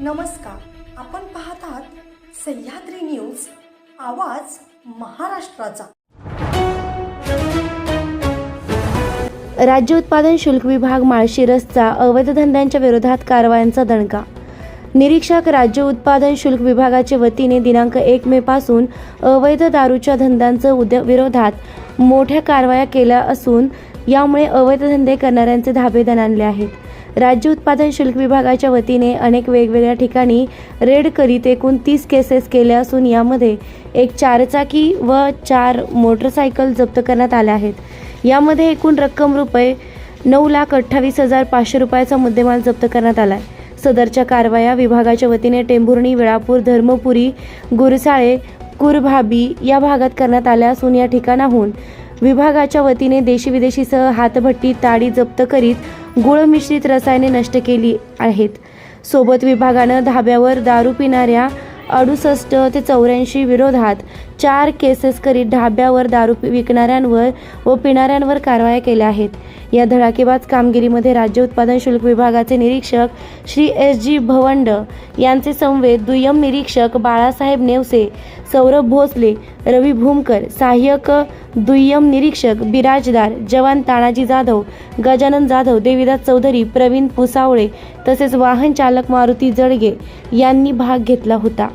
नमस्कार, आपण पाहत आहात सह्याद्री न्यूज, आवाज महाराष्ट्राचा। राज्य उत्पादन शुल्क विभाग माळशिरसचा अवैध धंद्यांच्या विरोधात कारवायांचा दणका। निरीक्षक राज्य उत्पादन शुल्क विभागाच्या वतीने दिनांक 1 मे पासून अवैध दारूच्या धंद्यांच्या विरोधात मोठ्या कारवाया केल्या असून यामुळे अवैध धंदे करणाऱ्यांचे धाबे दणाणले आहेत। राज्य उत्पादन शुल्क विभागाच्या वतीने अनेक वेगवेगळ्या ठिकाणी रेड करीत एकूण 30 केसेस केल्या असून यामध्ये एक 4 चाकी व 4 मोटरसायकल जप्त करण्यात आल्या आहेत। यामध्ये एकूण रक्कम रुपये 9,28,500 रुपयाचा मुद्देमाल जप्त करण्यात आला आहे। सदरच्या कारवाया विभागाच्या वतीने टेंभुर्णी, वेळापूर, धर्मपुरी, गुरसाळे, कुरभाबी या भागात करण्यात आल्या असून या ठिकाणाहून विभागाच्या वतीने देशी विदेशीसह हातभट्टी, ताडी जप्त करीत गुळ मिश्रित रसायने नष्ट केली आहेत। सोबत विभागानं धाब्यावर दारू पिणाऱ्या 68 ते 84 विरोधात 4 केसेस करीत ढाब्यावर दारू विकणाऱ्यांवर व पिणाऱ्यांवर कारवाया केल्या आहेत। या धडाकेबाज कामगिरीमध्ये राज्य उत्पादन शुल्क विभागाचे निरीक्षक श्री S.G. भवंड यांचे समवेत दुय्यम निरीक्षक बाळासाहेब नेवसे, सौरभ भोसले, रवी भूमकर, सहाय्यक दुय्यम निरीक्षक बिराजदार, जवान तानाजी जाधव, गजानन जाधव, देवीदास चौधरी, प्रवीण पुसावळे तसेच वाहन चालक मारुती जडगे यांनी भाग घेतला होता।